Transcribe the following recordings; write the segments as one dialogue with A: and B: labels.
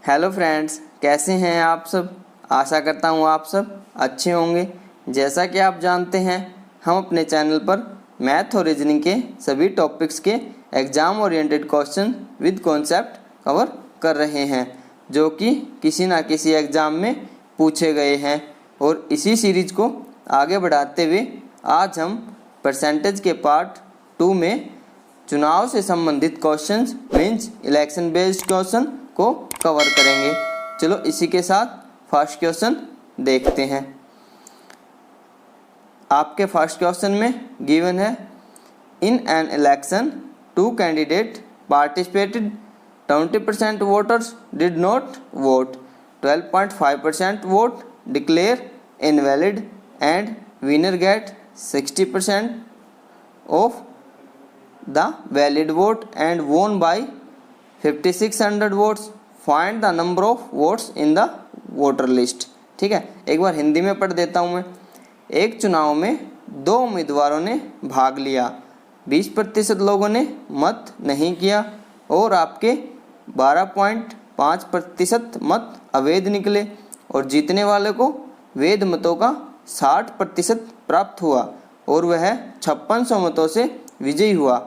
A: Hello friends, कैसे हैं आप सब। आशा करता हूँ आप सब अच्छे होंगे। जैसा कि आप जानते हैं, हम अपने चैनल पर मैथ और रीजनिंग के सभी टॉपिक्स के exam oriented question with concept cover कर रहे हैं, जो कि किसी ना किसी एग्ज़ाम में पूछे गए हैं। और इसी सीरीज को आगे बढ़ाते हुए आज हम परसेंटेज के पार्ट 2 में चुनाव से संबंधित questions means election based question को कवर करेंगे। चलो इसी के साथ फर्स्ट क्वेश्चन देखते हैं। आपके फर्स्ट क्वेश्चन में गिवन है, in an election 2 candidate participated, 20% voters did not vote, 12.5% vote declare invalid and winner get 60% of the valid vote and won by 5600 votes. Find the number of votes in the voter list। ठीक है, एक बार हिंदी में पढ़ देता हूँ मैं। एक चुनाव में 2 उम्मीदवारों ने भाग लिया, 20% लोगों ने मत नहीं किया और आपके 12.5% मत अवैध निकले और जीतने वाले को वैध मतों का 60% प्राप्त हुआ और वह 5600 मतों से विजयी हुआ।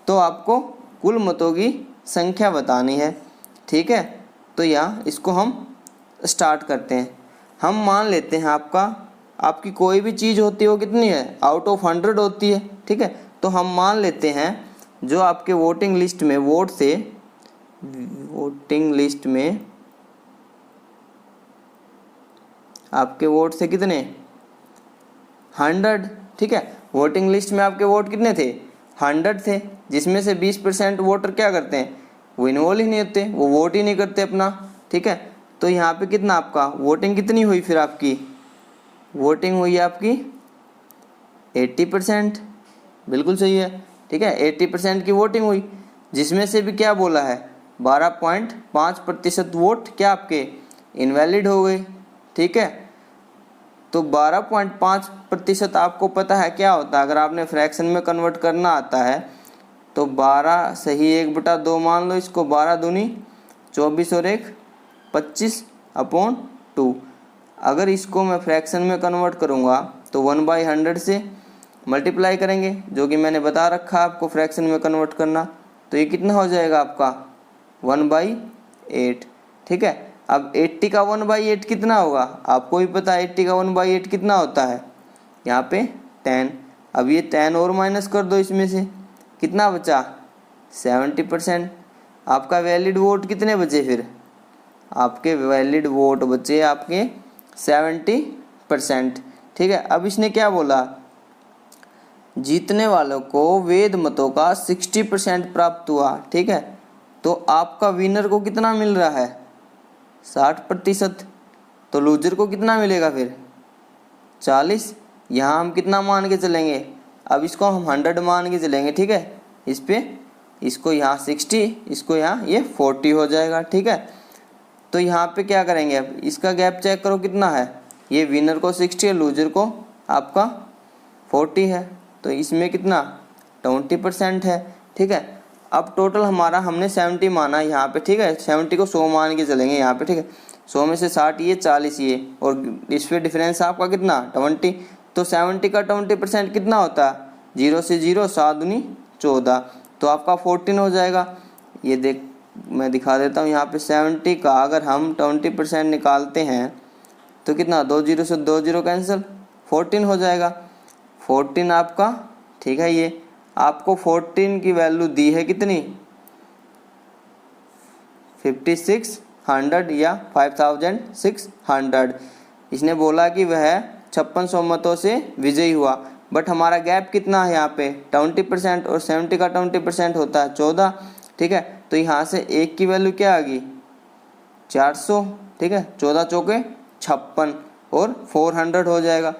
A: तो आपको कुल मतों की संख्या बतानी है। ठीक है, तो यहाँ इसको हम स्टार्ट करते हैं। हम मान लेते हैं आपकी कोई भी चीज़ होती है वो कितनी है, आउट ऑफ 100 होती है। ठीक है, तो हम मान लेते हैं जो आपके वोटिंग लिस्ट में आपके वोट से कितने 100। ठीक है, वोटिंग लिस्ट में आपके वोट कितने थे, 100 थे, जिसमें से 20% वोटर क्या करते हैं, वो इन्वॉल्व ही नहीं होते, वो वोट ही नहीं करते अपना। ठीक है, तो यहाँ पे कितना आपका वोटिंग कितनी हुई, फिर आपकी वोटिंग हुई आपकी 80%। बिल्कुल सही है। ठीक है, 80% की वोटिंग हुई, जिसमें से भी क्या बोला है 12.5% वोट क्या आपके इनवैलिड हो गए। ठीक है, तो 12.5% आपको पता है क्या होता है, अगर आपने फ्रैक्शन में कन्वर्ट करना आता है तो 12 सही 1/2 मान लो इसको, 12 दूनी 24 और 1 25/2। अगर इसको मैं फ्रैक्शन में कन्वर्ट करूँगा तो 1/100 से मल्टीप्लाई करेंगे, जो कि मैंने बता रखा है आपको फ्रैक्शन में कन्वर्ट करना। तो ये कितना हो जाएगा आपका 1/8। ठीक है, अब 80 का 1/8 कितना होगा, आपको भी पता है 80 का 1/8 कितना होता है, यहाँ पे 10। अब ये 10 और माइनस कर दो, इसमें से कितना बचा 70%। आपका वैलिड वोट कितने बचे, फिर आपके वैलिड वोट बचे आपके 70%। ठीक है, अब इसने क्या बोला, जीतने वालों को वैध मतों का 60% प्राप्त हुआ। ठीक है, तो आपका विनर को कितना मिल रहा है 60%, तो लूजर को कितना मिलेगा फिर 40। यहाँ हम कितना मान के चलेंगे, अब इसको हम 100 मान के चलेंगे। ठीक है, इस पे इसको यहाँ 60, इसको यहाँ ये 40 हो जाएगा। ठीक है, तो यहाँ पे क्या करेंगे, अब इसका गैप चेक करो कितना है, ये विनर को 60 है, लूजर को आपका 40 है, तो इसमें कितना 20% है। ठीक है, अब टोटल हमारा हमने 70 माना यहाँ पे। ठीक है, 70 को 100 मान के चलेंगे यहाँ पे। ठीक है, 100 में से 60 ये 40 ये, और इस पे डिफरेंस आपका कितना 20। तो 70 का 20% कितना होता है, 0 से 0 7 दूनी 14, तो आपका 14 हो जाएगा। ये देख मैं दिखा देता हूँ यहाँ पे, 70 का अगर हम 20% निकालते हैं तो कितना 2 0 से 2 0 कैंसिल, 14 हो जाएगा 14 आपका। ठीक है, ये आपको 14 की वैल्यू दी है कितनी 5600 या 5600। इसने बोला कि वह 5600 मतों से विजयी हुआ, बट हमारा गैप कितना है यहाँ पे 20%, और 70 का 20% होता है 14। ठीक है, तो यहाँ से एक की वैल्यू क्या आ गई 400। ठीक है, 14 चौके 56 और 400 हो जाएगा।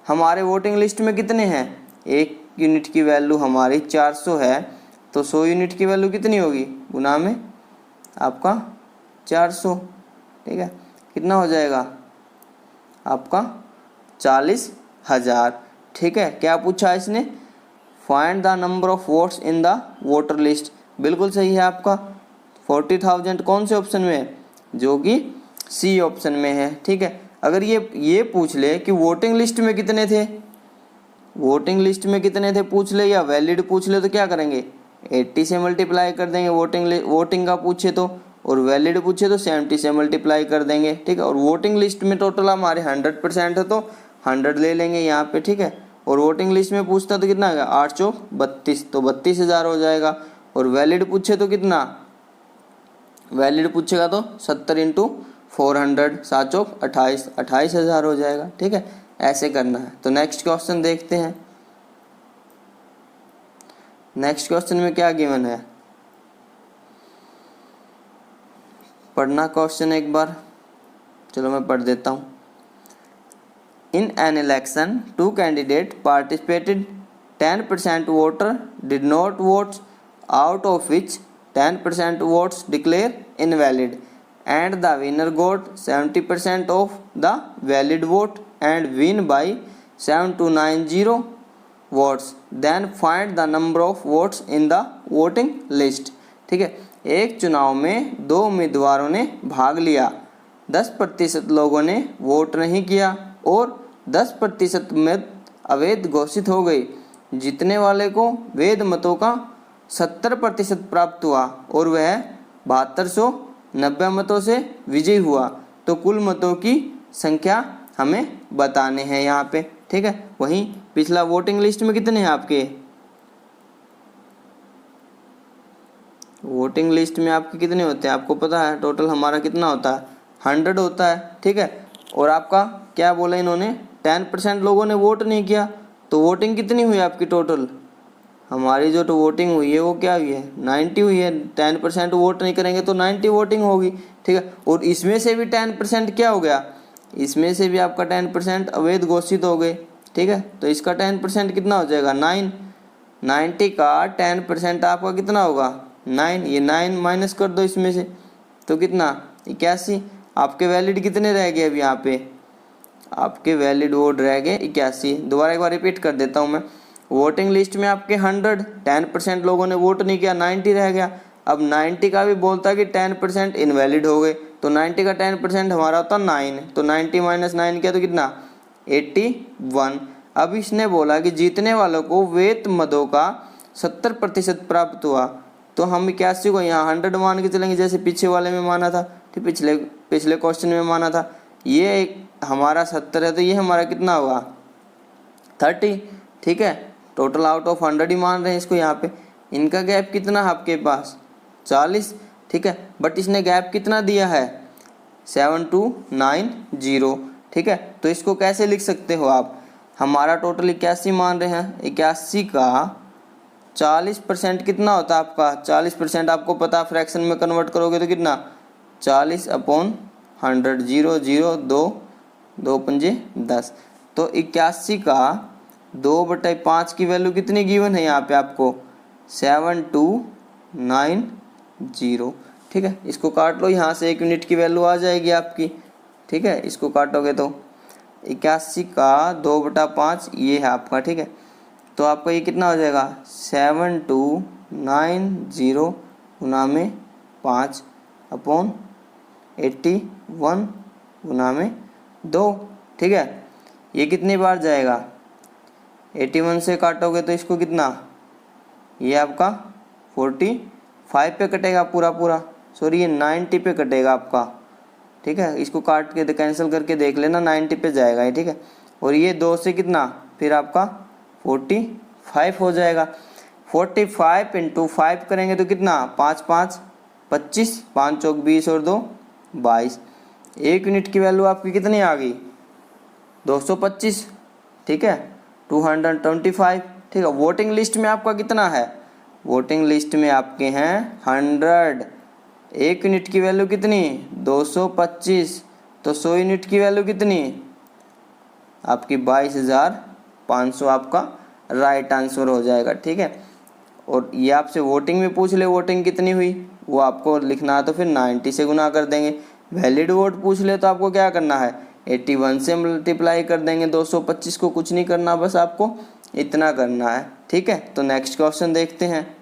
A: हमारे वोटिंग लिस्ट में कितने हैं, 1 यूनिट की वैल्यू हमारी 400 है, तो 100 यूनिट की वैल्यू कितनी होगी, गुना में आपका 400। ठीक है, कितना हो जाएगा आपका 40,000। ठीक है, क्या पूछा इसने, find the number of votes in the voter list. बिल्कुल सही है आपका 40,000 कौन से ऑप्शन में है, जो कि सी ऑप्शन में है। ठीक है, अगर ये पूछ ले कि वोटिंग लिस्ट में कितने थे, वोटिंग लिस्ट में कितने थे पूछ ले या वैलिड पूछ ले, तो क्या करेंगे 80 से मल्टीप्लाई कर देंगे। वोटिंग का पूछे तो, और वैलिड पूछे तो 70 से मल्टीप्लाई कर देंगे। ठीक है, और वोटिंग लिस्ट में टोटल हमारे 100% है तो 100 ले लेंगे यहाँ पे। ठीक है, और वोटिंग लिस्ट में पूछता तो कितना है 8 चौक 32, तो 32,000 हो जाएगा। और वैलिड पूछे तो कितना, वैलिड पूछेगा तो 70 इंटू 400, 7 चौक 28, 28,000 हो जाएगा। ठीक है, ऐसे करना है। तो नेक्स्ट क्वेश्चन देखते हैं। नेक्स्ट क्वेश्चन में क्या गिवन है, पढ़ना क्वेश्चन एक बार, चलो मैं पढ़ देता हूँ। इन an election 2 candidate participated, 10% voter did not vote, out of which 10% votes declare invalid and the winner got 70% of the valid vote and win by 7290 votes. Then find the number of votes in the voting list. ठीक है, एक चुनाव में 2 उम्मीदवारों ने भाग लिया, 10% लोगों ने वोट नहीं किया और 10% मत अवैध घोषित हो गई। जीतने वाले को वैध मतों का 70% प्राप्त हुआ और वह 7290 मतों से विजयी हुआ। तो कुल मतों की संख्या हमें बताने हैं यहाँ पे। ठीक है, वहीं पिछला वोटिंग लिस्ट में कितने हैं आपके, वोटिंग लिस्ट में आपके कितने होते हैं आपको पता है, टोटल हमारा कितना होता है 100 होता है। ठीक है, और आपका क्या बोला इन्होंने 10% लोगों ने वोट नहीं किया, तो वोटिंग कितनी हुई आपकी टोटल, हमारी जो तो वोटिंग हुई है वो क्या हुई है 90 हुई है। 10% वोट नहीं करेंगे तो 90 वोटिंग होगी। ठीक है, और इसमें से भी 10% क्या हो गया, इसमें से भी आपका 10% अवैध घोषित हो गए। ठीक है, तो इसका 10% कितना हो जाएगा 9, 90 का 10% आपका कितना होगा 9, ये 9 माइनस कर दो इसमें से, तो कितना 81। आपके वैलिड कितने रह गए अब यहाँ पे, आपके वैलिड वोट रह गए 81। दोबारा एक बार रिपीट कर देता हूँ मैं, वोटिंग लिस्ट में आपके 100, 10% लोगों ने वोट नहीं किया, 90 रह गया। अब 90 का भी बोलता है कि 10% इनवैलिड हो गए, तो 90 का 10% हमारा होता 9, तो 90 माइनस 9 किया तो कितना 81। अब इसने बोला कि जीतने वालों को वैध मतों का 70% प्राप्त हुआ, तो हम 81 को यहाँ 100 मान के चलेंगे, जैसे पीछे वाले में माना था। ठीक, पिछले क्वेश्चन में माना था। ये हमारा 70 है तो ये हमारा कितना होगा 30। ठीक है, टोटल आउट ऑफ 100 ही मान रहे हैं इसको यहाँ पे। इनका गैप कितना है आपके पास 40। ठीक है, बट इसने गैप कितना दिया है 7290। ठीक है, तो इसको कैसे लिख सकते हो आप, हमारा टोटल 81 मान रहे हैं, 81 का 40% कितना होता है आपका, 40% आपको पता फ्रैक्शन में कन्वर्ट करोगे तो कितना 40/100, 0 0 2 2 पंजे 10। तो 81 का 2/5 की वैल्यू कितनी गिवन है यहाँ पे आपको 7290। ठीक है, इसको काट लो, यहाँ से 1 यूनिट की वैल्यू आ जाएगी आपकी। ठीक है, इसको काटोगे तो 81 का 2/5 ये है आपका। ठीक है, तो आपका ये कितना हो जाएगा 7290 गुना में 5/81 गुना में 2। ठीक है, ये कितनी बार जाएगा 81 से काटोगे तो इसको कितना, ये आपका 45 पे कटेगा पूरा, सॉरी ये 90 पे कटेगा आपका। ठीक है, इसको काट के कैंसिल करके देख लेना, 90 पे जाएगा ये। ठीक है, और ये 2 से कितना फिर आपका 45 हो जाएगा। 45 इंटू 5 करेंगे तो कितना 5 5 25, 5 चौक 20 और 2 22। 1 यूनिट की वैल्यू आपकी कितनी आ गई 225। ठीक है, 225। ठीक है, वोटिंग लिस्ट में आपका कितना है, वोटिंग लिस्ट में आपके हैं 100। 1 यूनिट की वैल्यू कितनी 225, तो 100 यूनिट की वैल्यू कितनी आपकी 22,500 आपका राइट आंसर हो जाएगा। ठीक है, और ये आपसे वोटिंग में पूछ ले वोटिंग कितनी हुई, वो आपको लिखना है तो फिर 90 से गुना कर देंगे। वैलिड वोट पूछ ले तो आपको क्या करना है 81 से मल्टीप्लाई कर देंगे। 225 को कुछ नहीं करना, बस आपको इतना करना है। ठीक है, तो नेक्स्ट क्वेश्चन देखते हैं।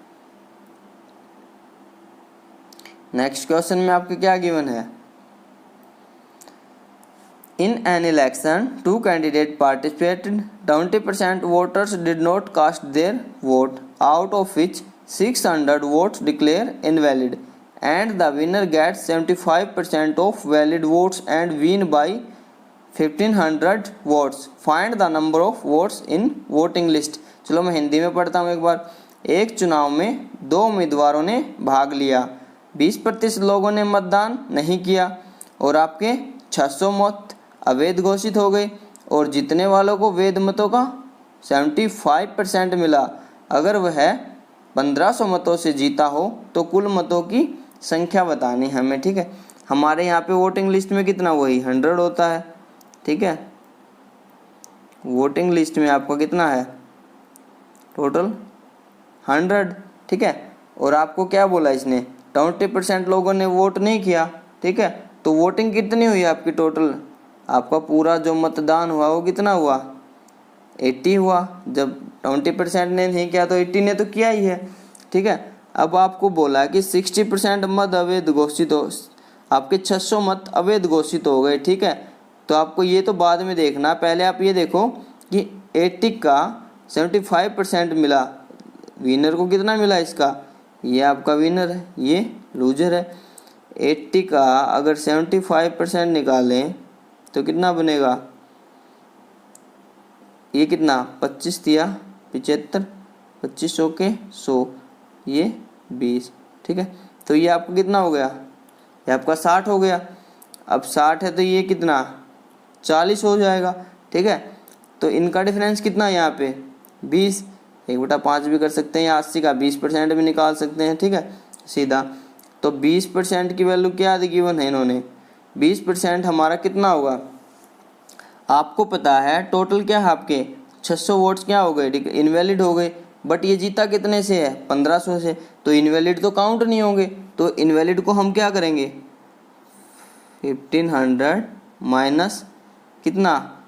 A: नेक्स्ट क्वेश्चन में आपके क्या गिवन है, In an election, two candidates participated. 20% voters did not cast their vote, out of which 600 votes declare invalid, and the winner gets 75% of valid votes and win by 1500 votes. Find the number of votes in voting list. चलो मैं हिंदी में पढ़ता हूँ एक बार। एक चुनाव में दो उम्मीदवारों ने भाग लिया, 20% लोगों ने मतदान नहीं किया और आपके 600 मत अवैध घोषित हो गए और जीतने वालों को वैध मतों का 75% मिला। अगर वह 1500 मतों से जीता हो तो कुल मतों की संख्या बतानी है हमें, ठीक है। हमारे यहाँ पे वोटिंग लिस्ट में कितना, वही 100 होता है, ठीक है। वोटिंग लिस्ट में आपका कितना है टोटल 100, ठीक है। और आपको क्या बोला इसने, 20% लोगों ने वोट नहीं किया, ठीक है। तो वोटिंग कितनी हुई आपकी टोटल, आपका पूरा जो मतदान हुआ वो कितना हुआ 80 हुआ। जब 20% ने नहीं किया तो 80 ने तो किया ही है, ठीक है। अब आपको बोला कि 60% मत अवैध घोषित हो, आपके 600 मत अवैध घोषित हो गए, ठीक है। तो आपको ये तो बाद में देखना, पहले आप ये देखो कि 80 का 75% मिला, विनर को कितना मिला इसका, ये आपका विनर है, ये लूजर है। 80 का अगर 75% निकालें तो कितना बनेगा, ये कितना 25 दिया 75, 2500 के 100, ये 20, ठीक है। तो ये आपका कितना हो गया, ये आपका 60 हो गया। अब 60 है तो ये कितना 40 हो जाएगा, ठीक है। तो इनका डिफरेंस कितना है यहाँ पे 20, 1/5 भी कर सकते हैं या 80 का 20% भी निकाल सकते हैं, ठीक है सीधा। तो 20% की वैल्यू क्या दी गिवन है इन्होंने, 20% हमारा कितना होगा, आपको पता है टोटल क्या है आपके 600 वोट्स क्या हो गए इनवैलिड हो गए, बट ये जीता कितने से है 1500 से, तो इनवैलिड तो काउंट नहीं होंगे। तो इनवैलिड को हम क्या करेंगे 1500 माइनस कितना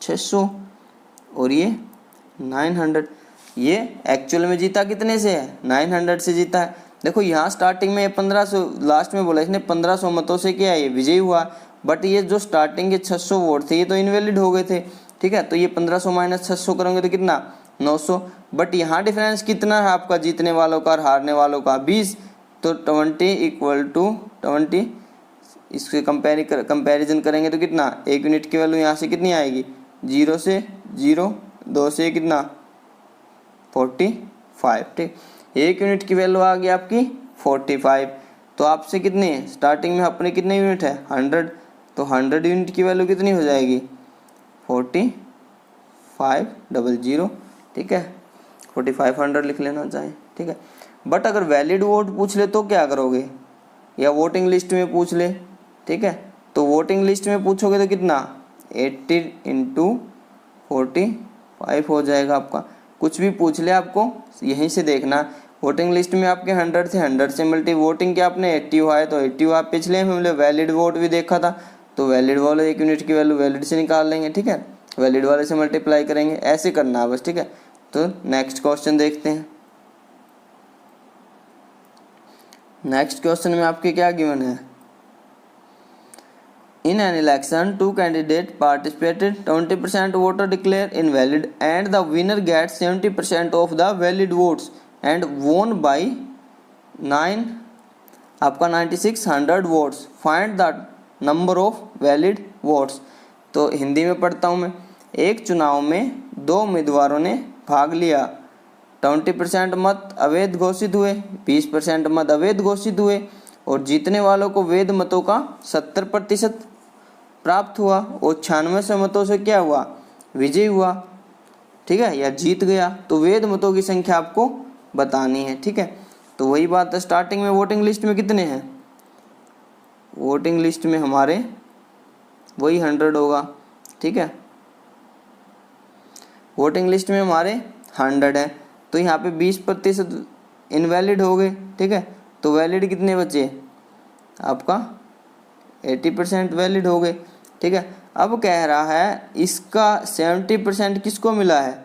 A: 600 और ये 900, ये एक्चुअल में जीता कितने से है 900 से जीता है। देखो यहाँ स्टार्टिंग में 1500, लास्ट में बोला इसने 1500 मतों से क्या ये विजयी हुआ, बट ये जो स्टार्टिंग के 600 वोट थे ये तो इनवैलिड हो गए थे, ठीक है। तो ये 1500 माइनस 600 करोगे तो कितना 900, बट यहाँ डिफरेंस कितना है आपका जीतने वालों का और हारने वालों का 20, तो 20 = 20, इसके कंपैरिजन करेंगे तो कितना, एक यूनिट की वैल्यू यहाँ से कितनी आएगी 0 से 0, 2 से कितना 45, ठीक। एक यूनिट की वैल्यू आ गई आपकी 45। तो आपसे कितने स्टार्टिंग में अपने कितने यूनिट है 100, तो 100 यूनिट की वैल्यू कितनी हो जाएगी 4500, ठीक है 4500 लिख लेना चाहें, ठीक है। बट अगर वैलिड वोट पूछ ले तो क्या करोगे, या वोटिंग लिस्ट में पूछ ले, ठीक है। तो वोटिंग लिस्ट में पूछोगे तो कितना 80 × 45 हो जाएगा आपका, कुछ भी पूछ ले आपको यहीं से देखना। वोटिंग लिस्ट में आपके 100 थे, 100 से मल्टी वोटिंग के आपने 80 हुआ है तो 80 हुआ। पिछले हमने वैलिड वोट भी देखा था, तो वैलिड वाले एक यूनिट की वैल्यू वैलिड से निकाल लेंगे, ठीक है, वैलिड वाले से मल्टीप्लाई करेंगे, ऐसे करना है बस, ठीक है। तो नेक्स्ट क्वेश्चन देखते हैं। नेक्स्ट क्वेश्चन में आपके क्या गिवन है, In an election, two candidates participated. 20% voter declare invalid, and the winner gets 70% of the valid votes and won by 9600 votes. Find the number of valid votes. तो हिंदी में पढ़ता हूँ मैं। एक चुनाव में दो उम्मीदवारों ने भाग लिया, 20% मत अवैध घोषित हुए, 20% मत अवैध घोषित हुए और जीतने वालों को वैध मतों का 70% प्राप्त हुआ और 96 मतों से क्या हुआ विजयी हुआ, ठीक है, या जीत गया। तो वैध मतों की संख्या आपको बतानी है, ठीक है। तो वही बात है, स्टार्टिंग में वोटिंग लिस्ट में कितने हैं, वोटिंग लिस्ट में हमारे वही 100 होगा, ठीक है। वोटिंग लिस्ट में हमारे 100 है, तो यहाँ पे 20% इनवैलिड हो गए, ठीक है। तो वैलिड कितने बचे आपका 80% वैलिड हो गए, ठीक है। अब कह रहा है इसका 70% किसको मिला है,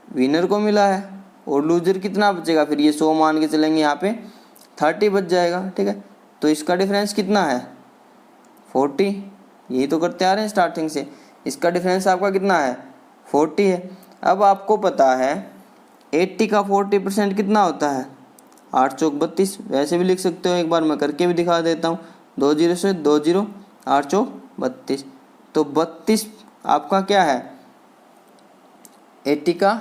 A: विनर को मिला है, और लूजर कितना बचेगा, फिर ये 100 मान के चलेंगे, यहाँ पे 30 बच जाएगा, ठीक है। तो इसका डिफरेंस कितना है 40, यही तो करते आ रहे हैं स्टार्टिंग से। इसका डिफरेंस आपका कितना है 40 है। अब आपको पता है 80 का 40% कितना होता है 8 चौक 32। वैसे भी लिख सकते हो, एक बार मैं करके भी दिखा देता हूँ। 2 जीरो से 2 जीरो 8 चौक 32, तो 32 आपका क्या है 80 का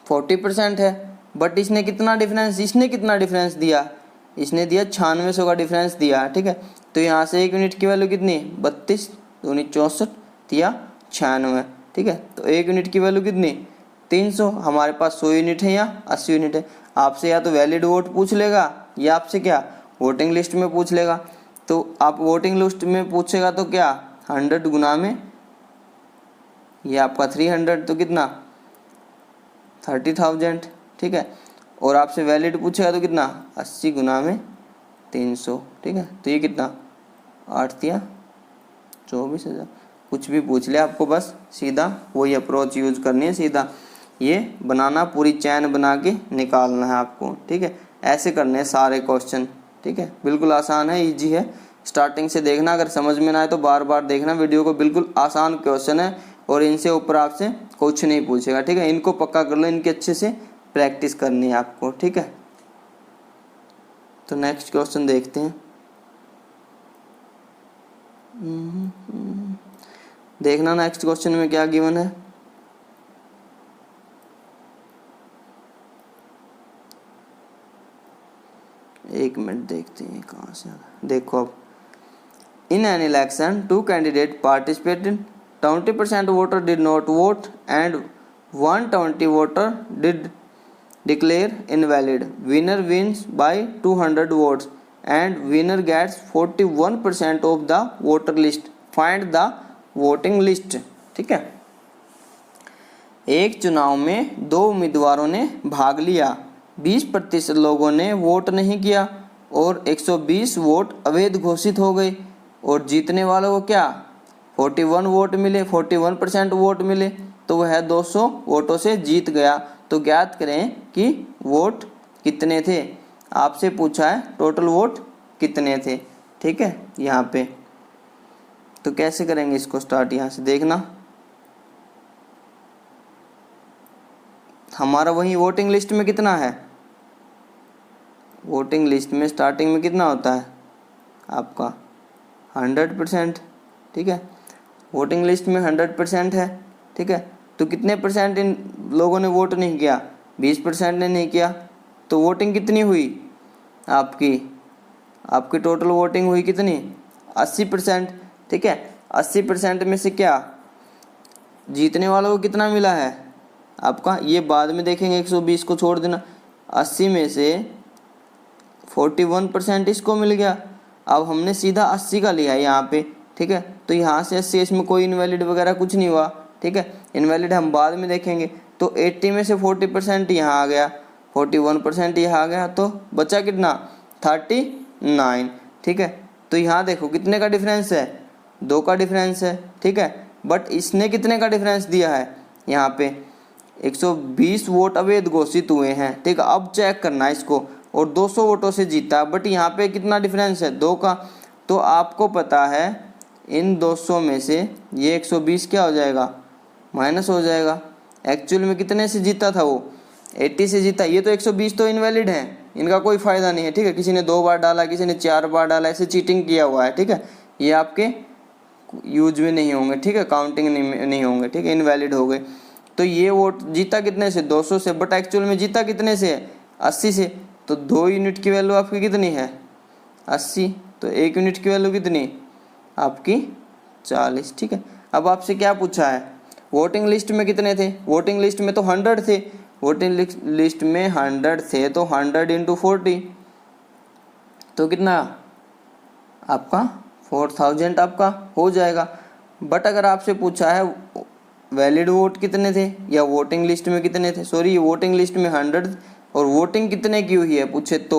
A: 40% है। बट इसने कितना डिफरेंस दिया, इसने दिया 9600 का डिफरेंस दिया, ठीक है। तो यहाँ से 1 यूनिट की वैल्यू कितनी 32 दूनी 64 या 96, ठीक है। तो 1 यूनिट की वैल्यू कितनी 300। हमारे पास 100 यूनिट है या 80 यूनिट है। आपसे या तो वैलिड वोट पूछ लेगा या आपसे क्या वोटिंग लिस्ट में पूछ लेगा। तो आप वोटिंग लिस्ट में पूछेगा तो क्या 100 गुना में ये आपका 300, तो कितना 30,000, ठीक है। और आपसे वैलिड पूछेगा तो कितना 80 गुना में 300, ठीक है। तो ये कितना 8 या 24,000। कुछ भी पूछ ले आपको बस सीधा वही अप्रोच यूज करनी है, सीधा ये बनाना, पूरी चैन बना के निकालना है आपको, ठीक है। ऐसे करने हैं सारे क्वेश्चन, ठीक है। बिल्कुल आसान है, इजी है। स्टार्टिंग से देखना, अगर समझ में ना आए तो बार बार देखना वीडियो को। बिल्कुल आसान क्वेश्चन है और इनसे ऊपर आपसे कुछ नहीं पूछेगा, ठीक है। इनको पक्का कर लो, इनके अच्छे से प्रैक्टिस करनी है आपको, ठीक है। तो नेक्स्ट क्वेश्चन देखते हैं। देखना नेक्स्ट क्वेश्चन में क्या गिवन है। एक मिनट देखते हैं कहाँ से। देखो अब, in an election 2 candidate participated, 20% voter did not vote and 120 voter did declare invalid. Winner wins by 200 votes and winner gets 41% of the voter list. Find the voting list, ठीक है। एक चुनाव में 2 उम्मीदवारों ने भाग लिया, 20% लोगों ने वोट नहीं किया और 120 वोट अवैध घोषित हो गए और जीतने वालों को क्या 41 वोट मिले, 41% वोट मिले, तो वह 200 वोटों से जीत गया। तो ज्ञात करें कि वोट कितने थे। आपसे पूछा है टोटल वोट कितने थे, ठीक है। यहाँ पे तो कैसे करेंगे इसको स्टार्ट, यहाँ से देखना। हमारा वही वोटिंग लिस्ट में कितना है, वोटिंग लिस्ट में स्टार्टिंग में कितना होता है आपका 100%, ठीक है। वोटिंग लिस्ट में 100% है, ठीक है। तो कितने परसेंट इन लोगों ने वोट नहीं किया, 20% ने नहीं किया। तो वोटिंग कितनी हुई आपकी टोटल वोटिंग हुई कितनी 80%, ठीक है। 80% में से क्या जीतने वालों को कितना मिला है आपका, ये बाद में देखेंगे, 120 को छोड़ देना। 80 में से 41% इसको मिल गया। अब हमने सीधा 80 का लिया है यहाँ पे, ठीक है। तो यहाँ से 80, इसमें कोई इनवैलिड वगैरह कुछ नहीं हुआ, ठीक है। इनवैलिड हम बाद में देखेंगे। तो 80 में से 40% यहाँ आ गया, 41% यहाँ आ गया, तो बचा कितना 39, ठीक है। तो यहाँ देखो कितने का डिफरेंस है 2 का डिफरेंस है, ठीक है। बट इसने कितने का डिफरेंस दिया है यहाँ पे 120 वोट अवैध घोषित हुए हैं, ठीक है। अब चेक करना है इसको, और 200 वोटों से जीता। बट यहाँ पे कितना डिफरेंस है 2 का। तो आपको पता है इन 200 में से ये 120 क्या हो जाएगा माइनस हो जाएगा। एक्चुअल में कितने से जीता था वो 80 से जीता। ये तो 120 तो इनवैलिड है, इनका कोई फ़ायदा नहीं है, ठीक है। किसी ने 2 बार डाला, किसी ने 4 बार डाला, ऐसे चीटिंग किया हुआ है, ठीक है। ये आपके यूज में नहीं होंगे, ठीक है, काउंटिंग नहीं होंगे, ठीक है, इनवैलिड हो गए। तो ये वोट जीता कितने से 200 से, बट एक्चुअल में जीता कितने से 80 से। तो 2 यूनिट की वैल्यू आपकी कितनी है 80, तो 1 यूनिट की वैल्यू कितनी आपकी 40, ठीक है। अब आपसे क्या पूछा है वोटिंग लिस्ट में कितने थे, वोटिंग लिस्ट में तो 100 थे, वोटिंग लिस्ट में 100 थे, तो 100 × 40 तो कितना आपका 4000 आपका हो जाएगा। बट अगर आपसे पूछा है वैलिड वोट कितने थे या वोटिंग लिस्ट में कितने थे, सॉरी वोटिंग लिस्ट में 100 और वोटिंग कितने की हुई है पूछे तो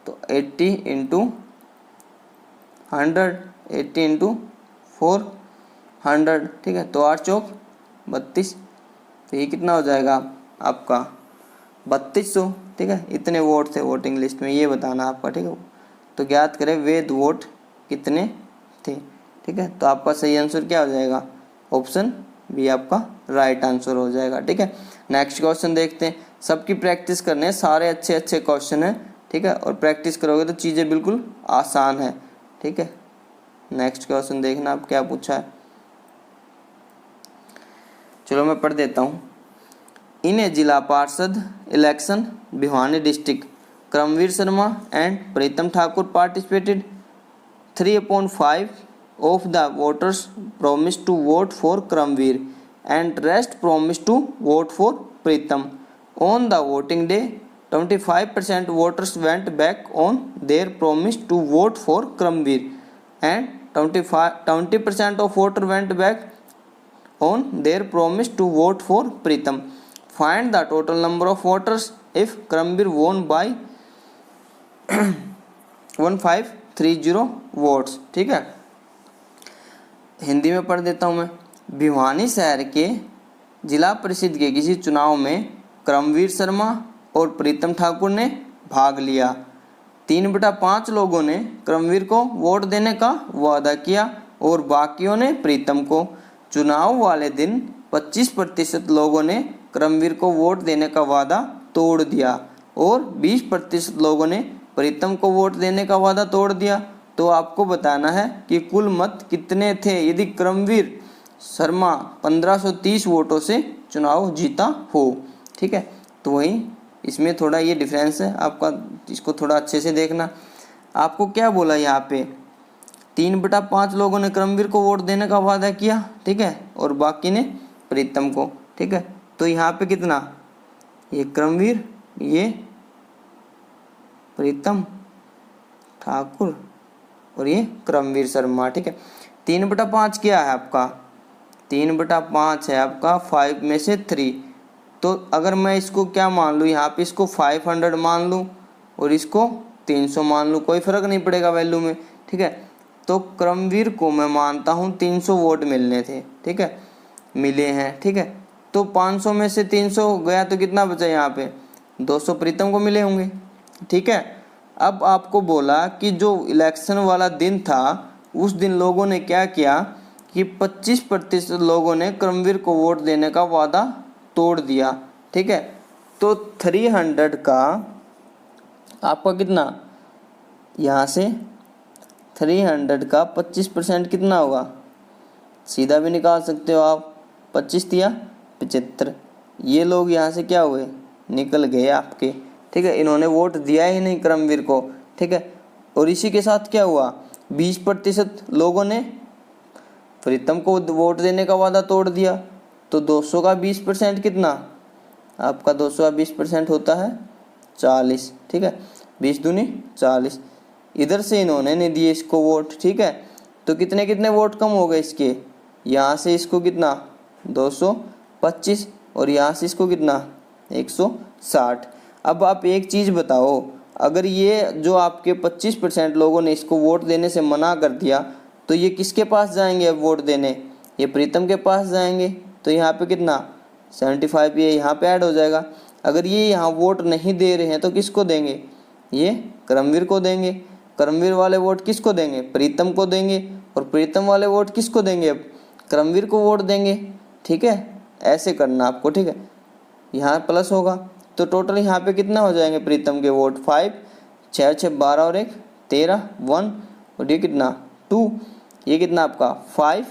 A: 80 × 100, 80 × 400, ठीक है। तो 8 चौक 32, तो ये कितना हो जाएगा आपका 3200, ठीक है। इतने वोट थे वोटिंग लिस्ट में, ये बताना आपका, ठीक है। तो ज्ञात करें वैध वोट कितने थे, ठीक है। तो आपका सही आंसर क्या हो जाएगा, ऑप्शन बी आपका राइट आंसर हो जाएगा, ठीक है। नेक्स्ट क्वेश्चन देखते हैं, सबकी प्रैक्टिस करने हैं, सारे अच्छे अच्छे क्वेश्चन हैं, ठीक है, और प्रैक्टिस करोगे तो चीज़ें बिल्कुल आसान है, ठीक है। नेक्स्ट क्वेश्चन देखना आप क्या पूछा है, चलो मैं पढ़ देता हूँ। इन ए जिला पार्षद election Bhiwani district Karamveer Sharma and Pritam Thakur participated 3/5 of the voters promised to vote for Karamveer and rest promised to vote for Pritam. On the voting day, 25% voters went back on their promise to vote for Karamveer and 20% of voters went back on their promise to vote for Pritam. Find the total number of voters if Karamveer won by 1530 votes, ठीक है। हिंदी में पढ़ देता हूँ मैं। भिवानी शहर के जिला परिषद के किसी चुनाव में करमवीर शर्मा और प्रीतम ठाकुर ने भाग लिया। 3/5 लोगों ने करमवीर को वोट देने का वादा किया और बाकियों ने प्रीतम को। चुनाव वाले दिन 25% लोगों ने करमवीर को वोट देने का वादा तोड़ दिया और 20% लोगों ने प्रीतम को वोट देने का वादा तोड़ दिया। तो आपको बताना है कि कुल मत कितने थे यदि करमवीर शर्मा 1530 वोटों से चुनाव जीता हो, ठीक है। तो वही इसमें थोड़ा ये डिफरेंस है आपका, इसको थोड़ा अच्छे से देखना। आपको क्या बोला यहाँ पे, 3/5 लोगों ने करमवीर को वोट देने का वादा किया, ठीक है, और बाकी ने प्रीतम को, ठीक है। तो यहाँ पे कितना, ये करमवीर, ये प्रीतम ठाकुर और ये करमवीर शर्मा, ठीक है। 3/5 क्या है आपका, 3/5 है आपका 5 में से 3। तो अगर मैं इसको क्या मान लूँ, यहाँ पे इसको 500 मान लूँ और इसको 300 मान लूँ, कोई फ़र्क नहीं पड़ेगा वैल्यू में, ठीक है। तो करमवीर को मैं मानता हूँ 300 वोट मिलने थे, ठीक है, मिले हैं, ठीक है। तो 500 में से 300 गया तो कितना बचा यहाँ पे, 200 प्रीतम को मिले होंगे, ठीक है। अब आपको बोला कि जो इलेक्शन वाला दिन था उस दिन लोगों ने क्या किया कि 25% लोगों ने करमवीर को वोट देने का वादा तोड़ दिया, ठीक है। तो 300 का आपका कितना, यहाँ से 300 का 25% कितना होगा, सीधा भी निकाल सकते हो आप, 25 या 75। ये लोग यहाँ से क्या हुए, निकल गए आपके, ठीक है। इन्होंने वोट दिया ही नहीं करमवीर को, ठीक है। और इसी के साथ क्या हुआ, 20% लोगों ने प्रीतम को वोट देने का वादा तोड़ दिया। तो 200 का 20% कितना, आपका 200 का 20% होता है 40, ठीक है, 20 दूनी 40। इधर से इन्होंने नहीं दिए इसको वोट, ठीक है। तो कितने कितने वोट कम हो गए इसके, यहाँ से इसको कितना 225 और यहाँ से इसको कितना 160। अब आप एक चीज़ बताओ, अगर ये जो आपके 25% लोगों ने इसको वोट देने से मना कर दिया तो ये किसके पास जाएंगे अब वोट देने, ये प्रीतम के पास जाएंगे। तो यहाँ पे कितना 75 ये यहाँ पे ऐड हो जाएगा। अगर ये यहाँ वोट नहीं दे रहे हैं तो किसको देंगे, ये करमवीर को देंगे। करमवीर वाले वोट किसको देंगे, प्रीतम को देंगे, और प्रीतम वाले वोट किसको देंगे, अब करमवीर को वोट देंगे, ठीक है। ऐसे करना आपको, ठीक है। यहाँ प्लस होगा तो टोटल यहाँ पे कितना हो जाएंगे प्रीतम के वोट, 5, 6 6 12 और 1 13, 1 और ये कितना 2, ये कितना आपका 5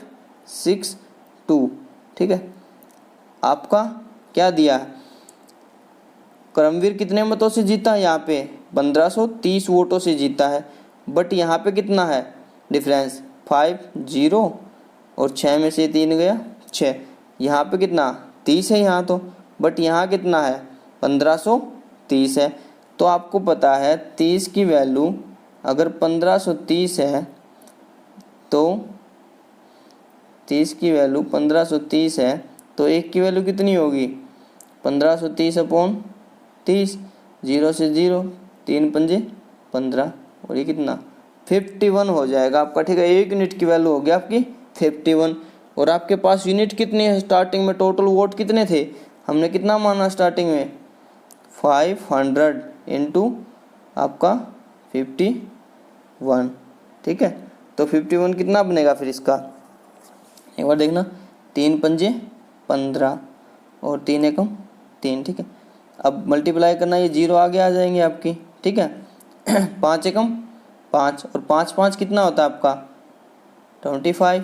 A: 6 2, ठीक है। आपका क्या दिया है, करमवीर कितने मतों से जीता, यहाँ पे 1530 वोटों से जीता है। बट यहाँ पे कितना है डिफरेंस, 5 0 और 6 में से 3 गया 6, यहाँ पे कितना 30 है यहाँ तो, बट यहाँ कितना है 1530 है। तो आपको पता है 30 की वैल्यू अगर 1530 है तो 30 की वैल्यू 1530 है तो 1 की वैल्यू कितनी होगी 1530/30, 0 से 0, 3 पंजे 15 और ये कितना 51 हो जाएगा आपका, ठीक है। 1 यूनिट की वैल्यू होगी आपकी 51। और आपके पास यूनिट कितनी है स्टार्टिंग में, टोटल वोट कितने थे, हमने कितना माना स्टार्टिंग में 500 इंटू आपका 51, ठीक है। तो 51 कितना बनेगा फिर इसका, एक बार देखना, 3 पंजे 15 और 3 एकम 3, ठीक है। अब मल्टीप्लाई करना, ये 0 आगे आ जाएंगे आपकी, ठीक है। 5 एकम 5 और 5 5 कितना होता है आपका 25,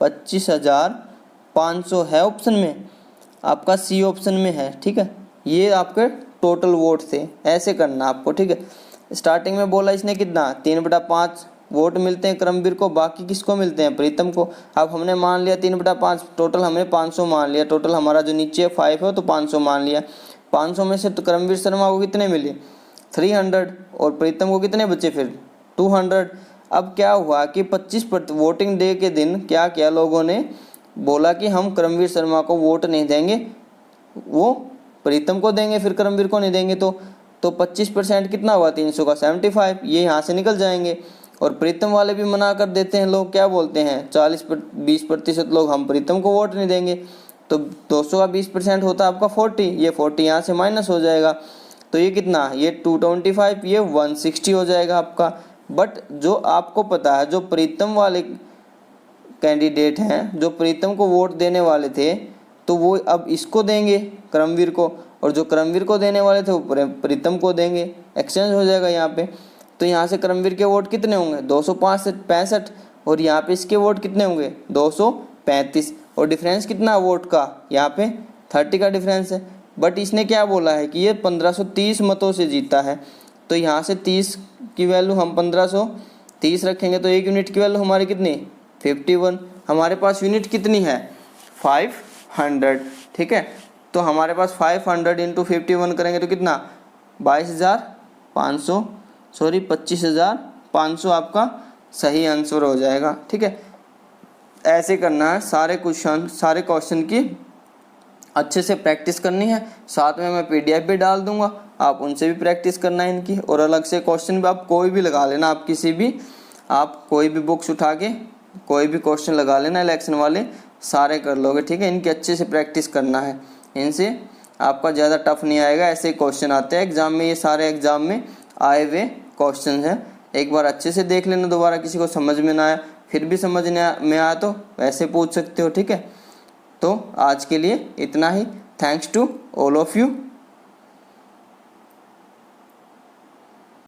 A: 25,500 है ऑप्शन में, आपका सी ऑप्शन में है, ठीक है। ये आपके टोटल वोट थे, ऐसे करना आपको, ठीक है। स्टार्टिंग में बोला इसने कितना 3/5 वोट मिलते हैं करमवीर को, बाकी किसको मिलते हैं, प्रीतम को। अब हमने मान लिया 3/5, टोटल हमने 500 मान लिया, टोटल हमारा जो नीचे 5 है तो 500 मान लिया। 500 में से तो करमवीर शर्मा को कितने मिले 300 और प्रीतम को कितने बचे फिर 200। अब क्या हुआ कि 25 वोटिंग डे के दिन क्या किया लोगों ने, बोला कि हम करमवीर शर्मा को वोट नहीं देंगे, वो प्रीतम को देंगे, फिर करमवीर को नहीं देंगे। तो 25% कितना हुआ 300 का 75, ये यहाँ से निकल जाएंगे। और प्रीतम वाले भी मना कर देते हैं, लोग क्या बोलते हैं 20% लोग हम प्रीतम को वोट नहीं देंगे। तो 200 का 20% होता है आपका 40, ये 40 यहाँ से माइनस हो जाएगा, तो ये कितना, ये 225, ये 160 हो जाएगा आपका। बट जो आपको पता है, जो प्रीतम वाले कैंडिडेट हैं, जो प्रीतम को वोट देने वाले थे, तो वो अब इसको देंगे करमवीर को, और जो करमवीर को देने वाले थे वो प्रीतम को देंगे, एक्सचेंज हो जाएगा यहाँ पे। तो यहाँ से करमवीर के वोट कितने होंगे 265, और यहाँ पे इसके वोट कितने होंगे 235, और डिफरेंस कितना वोट का यहाँ पे 30 का डिफरेंस है। बट इसने क्या बोला है कि ये 1530 मतों से जीता है, तो यहाँ से 30 की वैल्यू हम 1530 रखेंगे, तो एक यूनिट की वैल्यू हमारी कितनी 51, हमारे पास यूनिट कितनी है 500, ठीक है। तो हमारे पास 500 इंटू 51 करेंगे तो कितना 25,500 आपका सही आंसर हो जाएगा, ठीक है। ऐसे करना है सारे क्वेश्चन की अच्छे से प्रैक्टिस करनी है। साथ में मैं PDF भी डाल दूंगा, आप उनसे भी प्रैक्टिस करना है इनकी, और अलग से क्वेश्चन भी आप कोई भी लगा लेना, आप कोई भी बुक्स उठा के कोई भी क्वेश्चन लगा लेना, इलेक्शन वाले सारे कर लोगे, ठीक है। इनकी अच्छे से प्रैक्टिस करना है, इनसे आपका ज़्यादा टफ नहीं आएगा। ऐसे क्वेश्चन आते हैं एग्जाम में, ये सारे एग्जाम में आए हुए क्वेश्चन हैं। एक बार अच्छे से देख लेना, दोबारा किसी को समझ में ना आया, फिर भी समझ में आया तो वैसे पूछ सकते हो, ठीक है। तो आज के लिए इतना ही। Thanks to all of you.